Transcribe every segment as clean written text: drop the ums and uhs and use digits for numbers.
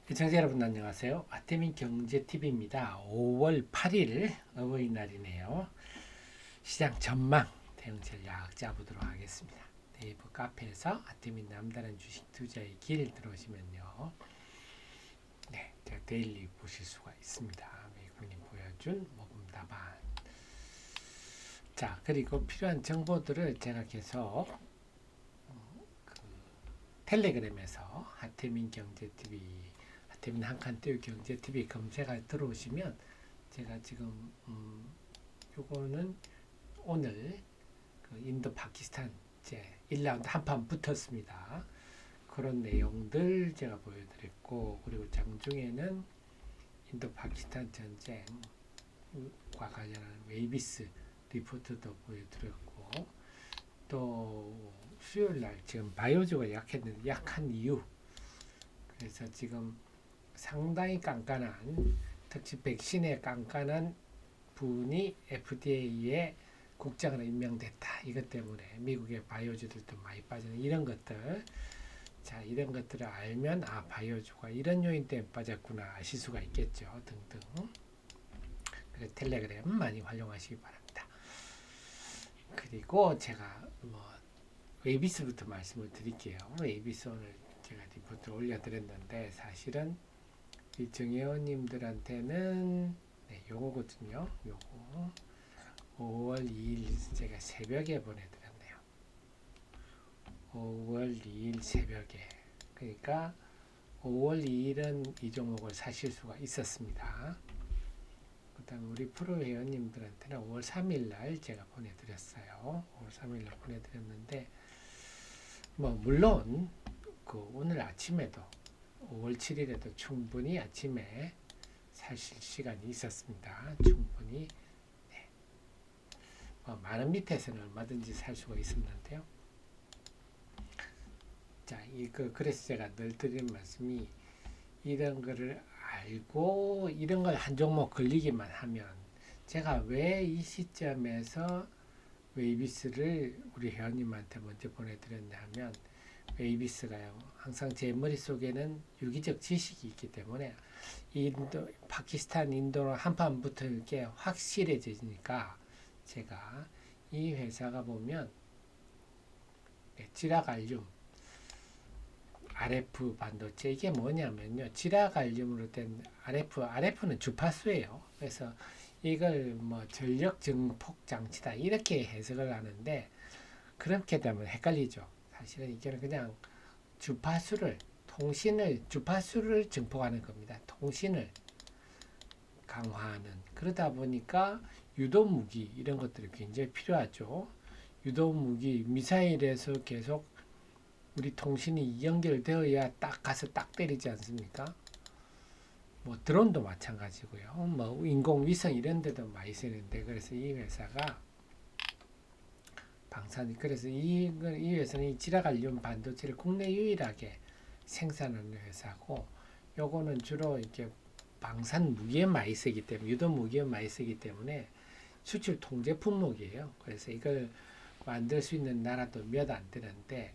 시청자 여러분 안녕하세요. 아태민 경제TV입니다. 5월 8일 어버이날이네요. 시장 전망 대응 전략 짜보도록 하겠습니다. 네이버 카페에서 아태민 남다른 주식 투자의 길 들어오시면요. 네, 제가 데일리 보실 수가 있습니다. 미국이 보여준 모금 답안. 자, 그리고 필요한 정보들을 제가 계속 그 텔레그램에서 아태민 경제TV 아태민 한칸띄우 경제TV 검색을 들어오시면 제가 지금 요거는 오늘 그 인도 파키스탄 제 1라운드 한판 붙었습니다. 그런 내용들 제가 보여드렸고, 그리고 장중에는 인도 파키스탄 전쟁과 관련한 웨이비스 리포트도 보여드렸고, 또 수요일날 지금 바이오주가 약한 이유, 그래서 지금 상당히 깐깐한, 특히 백신에 깐깐한 분이 FDA에 국장으로 임명됐다. 이것 때문에 미국의 바이오주들도 많이 빠지는 이런 것들. 자, 이런 것들을 알면 바이오주가 이런 요인 때문에 빠졌구나 아실 수가 있겠죠. 등등. 그래서 텔레그램 많이 활용하시기 바랍니다. 그리고 제가 웨이비스부터 말씀을 드릴게요. 웨이비스 오늘 제가 리포트를 올려드렸는데 사실은 이 정회원님들한테는 요거거든요. 요거 5월 2일 제가 새벽에 보내드렸네요. 5월 2일 새벽에. 그러니까 5월 2일은 이 종목을 사실 수가 있었습니다. 그 다음 우리 프로 회원님들한테는 5월 3일 날 제가 보내드렸어요. 5월 3일 날 보내드렸는데 물론 그 오늘 아침에도 5월 7일에도 충분히 아침에 사실 시간이 있었습니다. 충분히. 네. 많은 밑에서는 얼마든지 살 수가 있었는데요. 자, 그래서 제가 늘 드리는 말씀이 이런 거를 알고 이런 걸 한 종목 걸리기만 하면, 제가 왜 이 시점에서 웨이비스를 우리 회원님한테 먼저 보내드렸냐 하면, 웨이비스가요 항상 제 머릿속에는 유기적 지식이 있기 때문에 인도, 파키스탄, 인도로 한판 붙을 게 확실해지니까, 제가 이 회사가 보면 지라갈륨 RF 반도체, 이게 뭐냐면요, 지라갈륨으로 된 RF는 주파수예요. 그래서 이걸 전력 증폭 장치다 이렇게 해석을 하는데, 그렇게 되면 헷갈리죠. 사실은 이게는 그냥 주파수를 증폭하는 겁니다. 통신을 강화하는. 그러다 보니까 유도무기 이런 것들이 굉장히 필요하죠. 유도무기, 미사일에서 계속 우리 통신이 연결되어야 딱 가서 딱 때리지 않습니까? 드론도 마찬가지고요. 인공위성 이런 데도 많이 쓰는데, 그래서 이 회사가 그래서 이 회사는 이 지라갈륨 반도체를 국내 유일하게 생산하는 회사고, 요거는 주로 이렇게 방산 무기에 많이 쓰기 때문에, 유도 무기에 많이 쓰기 때문에 수출 통제 품목이에요. 그래서 이걸 만들 수 있는 나라도 몇 안 되는데,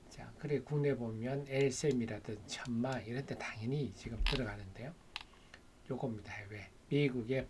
자, 그래 국내 보면 엘셈이라든 천마 이런 데 당연히 지금 들어가는데요. 요겁니다. 해외. 미국의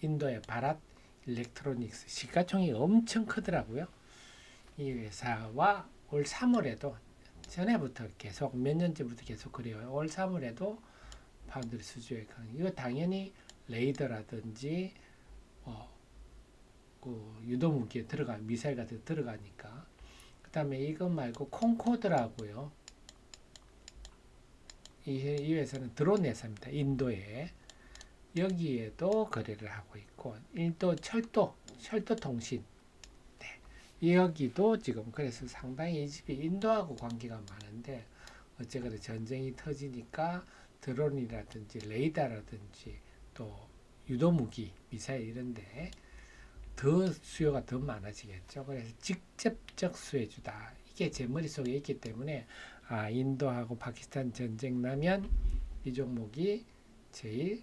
인도의 바랏 일렉트로닉스 시가총이 엄청 크더라고요. 이 회사와 올 3월에도 전에부터 계속 몇 년째부터 계속 그래요. 올 3월에도 파운드리 수주에 이거 당연히 레이더라든지 그 유도무기에 미사일 같은 데 들어가니까. 그 다음에 이거 말고 콩코드라고요. 이 회사는 드론 회사입니다. 인도에. 여기에도 거래를 하고 있고, 인도 철도 통신. 네. 여기도 지금 그래서 상당히 이 집이 인도하고 관계가 많은데, 어쨌거나 전쟁이 터지니까 드론이라든지 레이더라든지 또 유도무기, 미사일 이런데 더 수요가 더 많아지겠죠. 그래서 직접적 수혜주다. 이게 제 머릿속에 있기 때문에 인도하고 파키스탄 전쟁 나면 이 종목이 제일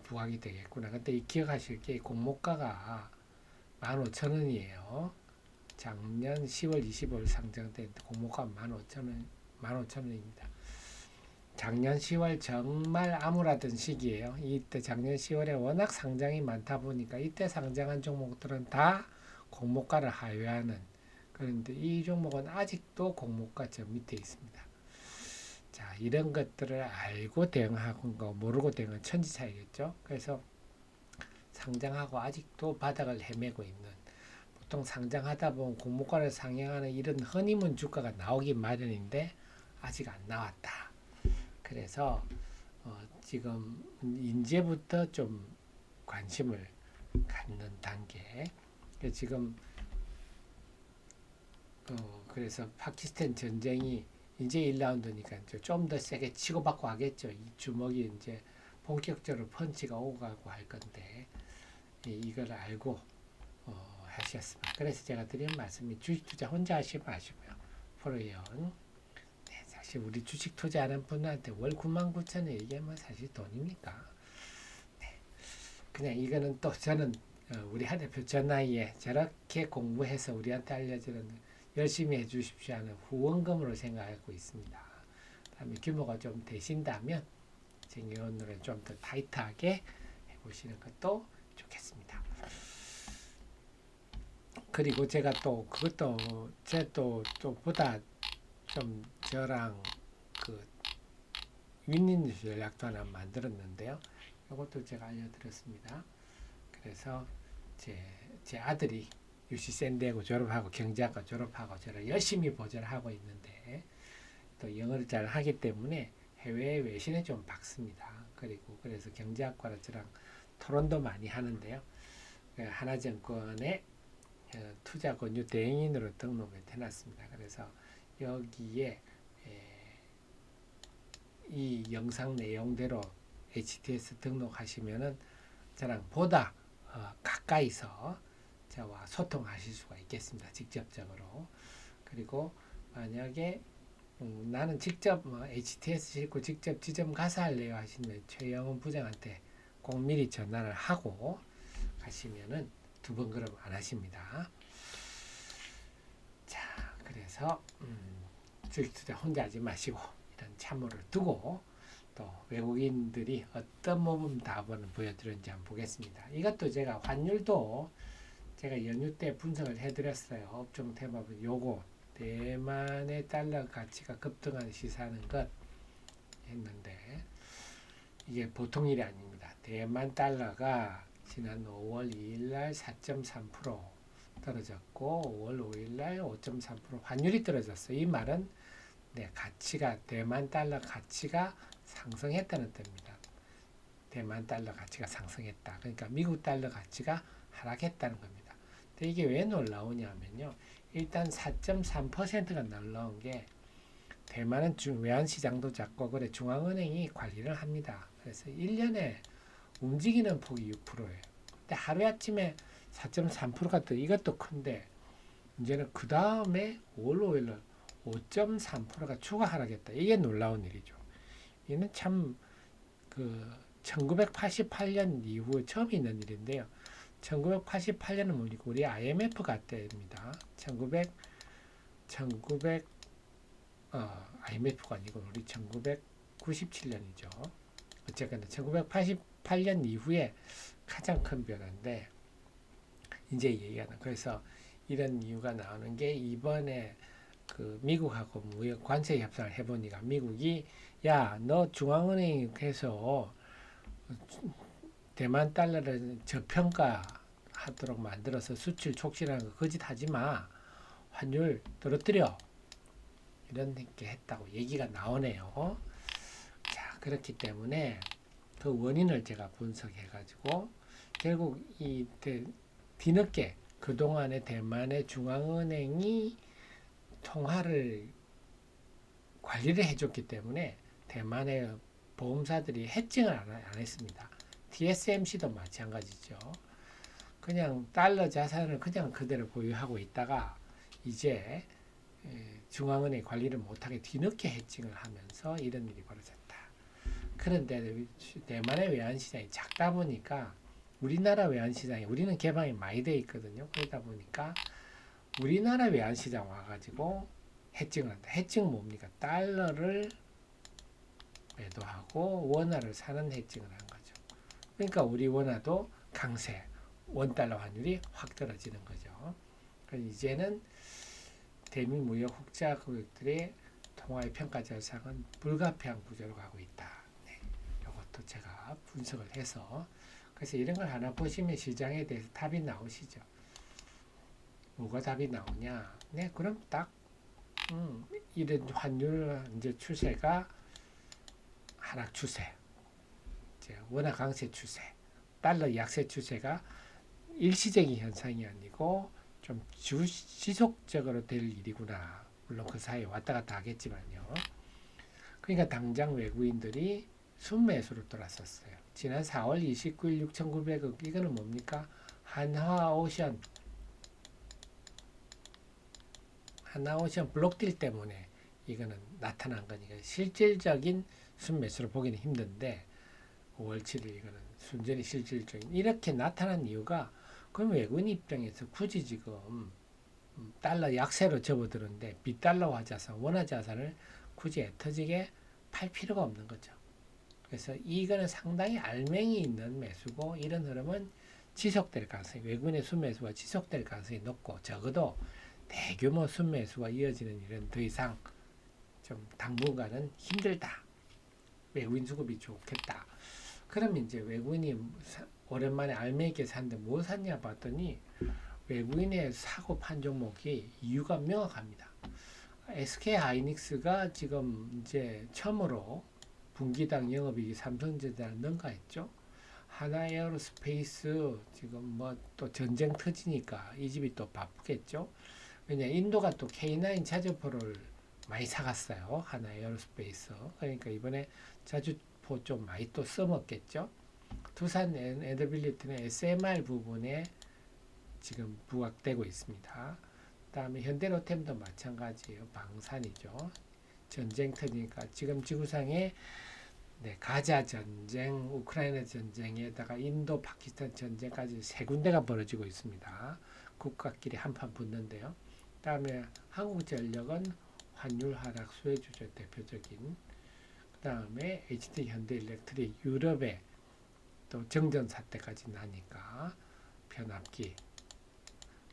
부각이 되겠구나. 근데 기억하실 게 공모가가 15,000원이에요. 작년 10월 25일 상장된 공모가 15,000원입니다. 작년 10월 정말 암울하던 시기예요. 이때 작년 10월에 워낙 상장이 많다 보니까 이때 상장한 종목들은 다 공모가를 하회하는, 그런데 이 종목은 아직도 공모가 저 밑에 있습니다. 자, 이런 것들을 알고 대응하는 거 모르고 대응은 천지 차이겠죠. 그래서 상장하고 아직도 바닥을 헤매고 있는, 보통 상장하다 보면 공모가를 상향하는 이런 허니문 주가가 나오기 마련인데 아직 안 나왔다. 그래서 지금 이제부터 좀 관심을 갖는 단계. 지금 그래서 파키스탄 전쟁이 이제 1라운드니까 좀 더 세게 치고받고 하겠죠. 이 주먹이 이제 본격적으로 펀치가 오고 가고 할 건데 이걸 알고 하셨습니다. 그래서 제가 드리는 말씀이 주식 투자 혼자 하시지 마시고요. 프로연. 네, 사실 우리 주식 투자하는 분한테 월 99,000원 이게 뭐 사실 돈입니까? 네, 그냥 이거는 또 저는 우리 한 대표 전 나이에 저렇게 공부해서 우리한테 알려주는 열심히 해주십시오 하는 후원금으로 생각하고 있습니다. 다음에 규모가 좀 되신다면 쟁여원으로 좀 더 타이트하게 해보시는 것도 좋겠습니다. 그리고 제가 또 그것도 또 보다 좀 저랑 그 윈윈 전략도 하나 만들었는데요. 이것도 제가 알려드렸습니다. 그래서 제 아들이 UC 샌디에고 졸업하고 경제학과 졸업하고 저를 열심히 보좌를 하고 있는데 또 영어를 잘 하기 때문에 해외 외신에 좀 박습니다. 그리고 그래서 경제학과를 저랑 토론도 많이 하는데요. 하나증권에 투자 권유 대행인으로 등록을 해놨습니다. 그래서 여기에 이 영상 내용대로 HTS 등록하시면은 저랑 보다 가까이서 저와 소통하실 수가 있겠습니다. 직접적으로. 그리고 만약에 나는 직접 HTS 싣고 직접 지점 가서 할래요 하시면 최영훈 부장한테 꼭 미리 전화를 하고 가시면은 두 번 그럼 안 하십니다. 자, 그래서 주식 투자 혼자 하지 마시고 이런 참모를 두고 또 외국인들이 어떤 모범 답안을 보여드렸는지 한번 보겠습니다. 이것도 제가 환율도 제가 연휴 때 분석을 해드렸어요. 업종 테마분 요거 대만의 달러 가치가 급등하는 시사하는 것 했는데 이게 보통 일이 아닙니다. 대만 달러가 지난 5월 2일날 4.3% 떨어졌고 5월 5일날 5.3% 환율이 떨어졌어요. 이 말은 가치가 대만 달러 가치가 상승했다는 뜻입니다. 대만 달러 가치가 상승했다. 그러니까 미국 달러 가치가 하락했다는 겁니다. 근데 이게 왜 놀라우냐면요. 일단 4.3%가 놀라운 게 대만은 외환시장도 작고 그래 중앙은행이 관리를 합니다. 그래서 1년에 움직이는 폭이 6%예요. 근데 하루아침에 4.3%가 또 이것도 큰데 이제는 그 다음에 5월 5일날 5.3%가 추가 하락했다. 이게 놀라운 일이죠. 이는 참 그 1988년 이후에 처음 있는 일인데요. 1988년은 뭡니까? 우리 IMF가 때입니다. IMF가 아니고 우리 1997년이죠. 어쨌거나 1988년 이후에 가장 큰 변화인데 이제 얘기하는 그래서 이런 이유가 나오는 게 이번에 그 미국하고 무역 관세 협상을 해보니까 미국이 야, 너 중앙은행에서 대만 달러를 저평가하도록 만들어서 수출 촉진하는 거 거짓하지 마. 환율 떨어뜨려. 이런 게 했다고 얘기가 나오네요. 자, 그렇기 때문에 그 원인을 제가 분석해가지고 결국 이 뒤늦게 그동안에 대만의 중앙은행이 통화를 관리를 해줬기 때문에 대만의 보험사들이 해칭을 안 했습니다. TSMC도 마찬가지죠. 그냥 달러 자산을 그냥 그대로 보유하고 있다가 이제 중앙은행 관리를 못하게 뒤늦게 해칭을 하면서 이런 일이 벌어졌다. 그런데 대만의 외환시장이 작다 보니까 우리나라 외환시장이 우리는 개방이 많이 돼 있거든요. 그러다 보니까 우리나라 외환시장 와가지고 해칭을 한다. 해칭은 뭡니까? 달러를 매도하고 원화를 사는 해칭을 한 거죠. 그러니까 우리 원화도 강세, 원달러 환율이 확 떨어지는 거죠. 그러니까 이제는 대미 무역 흑자 고객들의 통화의 평가 절상은 불가피한 구조로 가고 있다. 네, 이것도 제가 분석을 해서 그래서 이런 걸 하나 보시면 시장에 대해서 답이 나오시죠. 뭐가 답이 나오냐? 네, 그럼 딱 이런 환율 이제 추세가 하락 추세, 이제 원화 강세 추세, 달러 약세 추세가 일시적인 현상이 아니고 좀 지속적으로 될 일이구나. 물론 그 사이에 왔다 갔다 하겠지만요. 그러니까 당장 외국인들이 순매수로 돌아섰어요. 지난 4월 29일 6,900억 이거는 뭡니까? 한화오션 블록딜 때문에 이거는 나타난 거니까 실질적인 순매수로 보기는 힘든데 5월 7일 이거는 순전히 실질적인 이렇게 나타난 이유가 그럼 외국인 입장에서 굳이 지금 달러 약세로 접어드는데 비달러화 자산, 원화 자산을 굳이 애터지게 팔 필요가 없는 거죠. 그래서 이거는 상당히 알맹이 있는 매수고 이런 흐름은 지속될 가능성이 외국인의 순매수가 지속될 가능성이 높고 적어도 대규모 순매수가 이어지는 일은 더 이상 좀 당분간은 힘들다. 외국인 수급이 좋겠다. 그럼 이제 외국인이 오랜만에 알맹이 있게 샀는데 뭐 샀냐 봤더니 외국인의 사고 판 종목이 이유가 명확합니다. SK 하이닉스가 지금 이제 처음으로 분기당 영업이익이 삼성전자를 능가했죠. 하나에어로스페이스 지금 뭐 또 전쟁 터지니까 이 집이 또 바쁘겠죠. 왜냐 인도가 또 K9 자주포를 많이 사갔어요. 하나에어로스페이스. 그러니까 이번에 자주포 좀 많이 또 써먹겠죠. 두산 에너빌리티는 SMR 부분에 지금 부각되고 있습니다. 다음에 현대로템도 마찬가지예요. 방산이죠. 전쟁 터지니까 지금 지구상에 가자 전쟁, 우크라이나 전쟁에다가 인도, 파키스탄 전쟁까지 세 군데가 벌어지고 있습니다. 국가끼리 한판 붙는데요. 다음에 한국전력은 환율 하락 수혜주죠. 대표적인. 그 다음에 HD 현대일렉트릭 유럽에 또 정전 사태까지 나니까 변압기.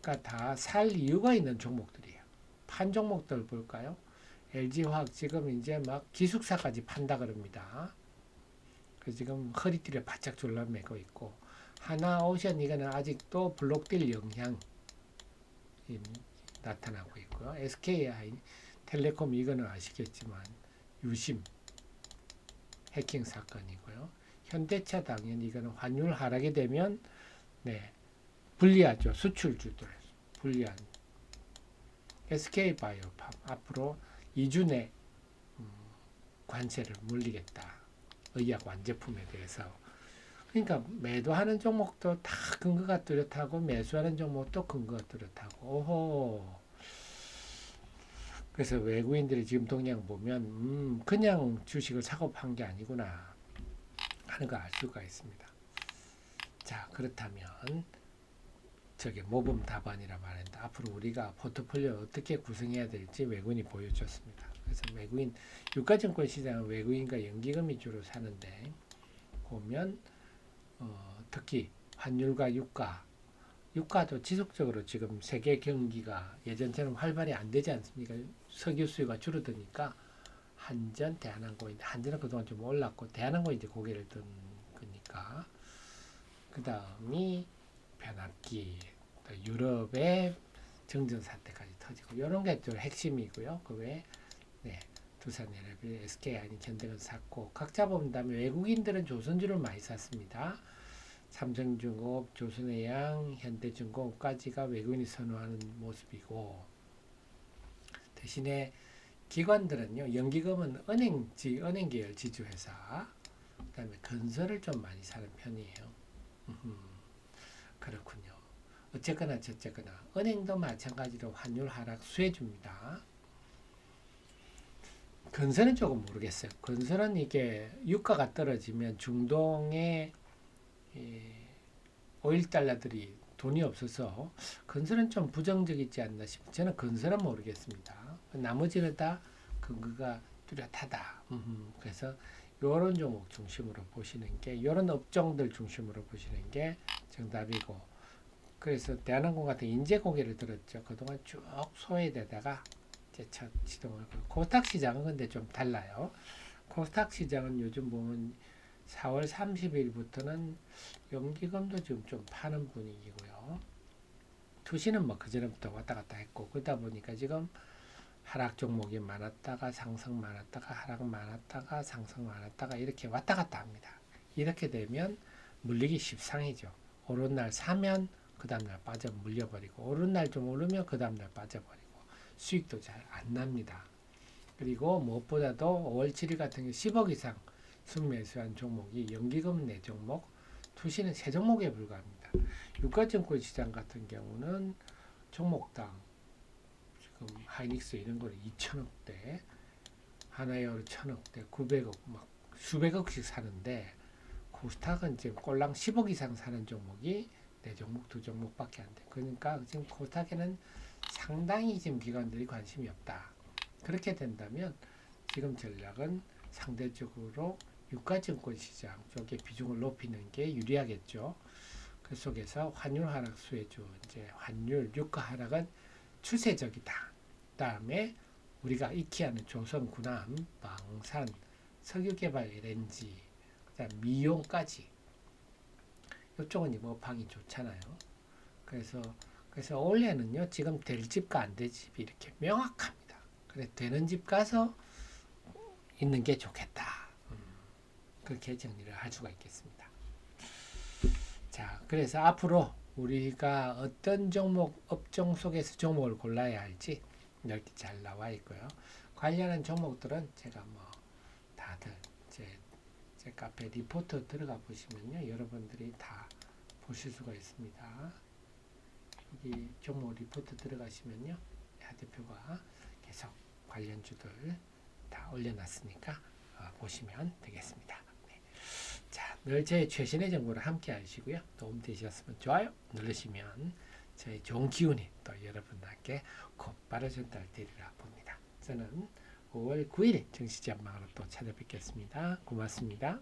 그러니까 다 살 이유가 있는 종목들이에요. 판 종목들 볼까요? LG화학 지금 이제 막 기숙사까지 판다 그럽니다. 그래서 지금 허리띠를 바짝 졸라매고 있고 하나오션 이거는 아직도 블록딜 영향이 나타나고 있고요. SK텔레콤 이거는 아시겠지만 유심 해킹 사건이고요. 현대차 당연히 이거는 환율 하락이 되면 불리하죠. 수출주들 불리한 SK바이오팜 앞으로 2주 내 관세를 물리겠다. 의약 완제품에 대해서. 그러니까 매도하는 종목도 다 근거가 뚜렷하고 매수하는 종목도 근거가 뚜렷하고 오호. 그래서 외국인들이 지금 동향 보면 그냥 주식을 사고 판 게 아니구나 하는 거 알 수가 있습니다. 자 그렇다면 저게 모범 답안이라 말했는데 앞으로 우리가 포트폴리오 어떻게 구성해야 될지 외국인이 보여줬습니다. 그래서 외국인 유가증권 시장은 외국인과 연기금이 주로 사는데 보면 특히 환율과 유가도 지속적으로 지금 세계 경기가 예전처럼 활발히 안 되지 않습니까? 석유 수요가 줄어드니까 한전, 대한항공, 한전은 그동안 좀 올랐고 대한항공이 이제 고개를 든 거니까 그 다음이 변압기, 또 유럽의 정전 사태까지 터지고 이런 게 좀 핵심이고요. 그 외에 두산에너비, SK 아닌 현대건 샀고 각자 본다면 외국인들은 조선주를 많이 샀습니다. 삼성중공업, 조선해양, 현대중공업까지가 외국인이 선호하는 모습이고 대신에 기관들은요. 연기금은 은행 계열 지주회사 그 다음에 건설을 좀 많이 사는 편이에요. 그렇군요. 어쨌거나 저쨌거나 은행도 마찬가지로 환율 하락 수혜줍니다. 건설은 조금 모르겠어요. 건설은 이게 유가가 떨어지면 중동의 오일 달러들이 돈이 없어서 건설은 좀 부정적이지 않나 싶어요. 저는 건설은 모르겠습니다. 나머지는 다 근거가 뚜렷하다. 그래서 요런 종목 중심으로 보시는 게, 요런 업종들 중심으로 보시는 게 정답이고, 그래서 대한항공 같은 인재 고개를 들었죠. 그동안 쭉 소외되다가 이제 첫 시동을 걸고, 코스닥 시장은 근데 좀 달라요. 코스닥 시장은 요즘 보면 4월 30일부터는 연기금도 지금 좀 파는 분위기고요. 투시는 뭐 그전부터 왔다 갔다 했고, 그러다 보니까 지금 하락 종목이 많았다가 상승 많았다가 하락 많았다가 상승 많았다가 이렇게 왔다 갔다 합니다. 이렇게 되면 물리기 십상이죠. 오른 날 사면 그 다음날 빠져 물려버리고, 오른 날 좀 오르면 그 다음날 빠져버리고, 수익도 잘 안 납니다. 그리고 무엇보다도 5월 7일 같은 경우 10억 이상 순매수한 종목이 연기금 4종목, 투시는 3종목에 불과합니다. 유가증권 시장 같은 경우는 종목당 지금 하이닉스 이런 거는 2천억대, 하나에어로 1,000억대, 900억 막 수백억씩 사는데, 코스닥은 지금 꼴랑 10억 이상 사는 종목이 4종목, 2종목밖에 안 돼. 그러니까 지금 코스닥에는 상당히 지금 기관들이 관심이 없다. 그렇게 된다면 지금 전략은 상대적으로 유가증권 시장 쪽에 비중을 높이는 게 유리하겠죠. 그 속에서 환율 하락 수혜주, 이제 환율 유가 하락은 추세적이다. 다음에 우리가 익히 하는 조선, 군함, 방산, 석유개발, LNG, 그다음 미용까지 이쪽은 뭐 방이 좋잖아요. 그래서 올해는요 지금 될 집과 안 될 집이 이렇게 명확합니다. 그래 되는 집 가서 있는 게 좋겠다. 그렇게 정리를 할 수가 있겠습니다. 자, 그래서 앞으로 우리가 어떤 종목, 업종 속에서 종목을 골라야 할지 이렇게 잘 나와 있고요. 관련한 종목들은 제가 뭐 다들 제 카페 리포트 들어가 보시면요, 여러분들이 다 보실 수가 있습니다. 여기 종목 리포트 들어가시면요, 야 대표가 계속 관련주들 다 올려놨으니까 보시면 되겠습니다. 자, 늘 제 최신의 정보를 함께 하시고요. 도움되셨으면 좋아요 누르시면 저의 좋은 기운이 또 여러분들께 곧바로 전달되리라 봅니다. 저는 5월 9일 정시 전망으로 또 찾아뵙겠습니다. 고맙습니다.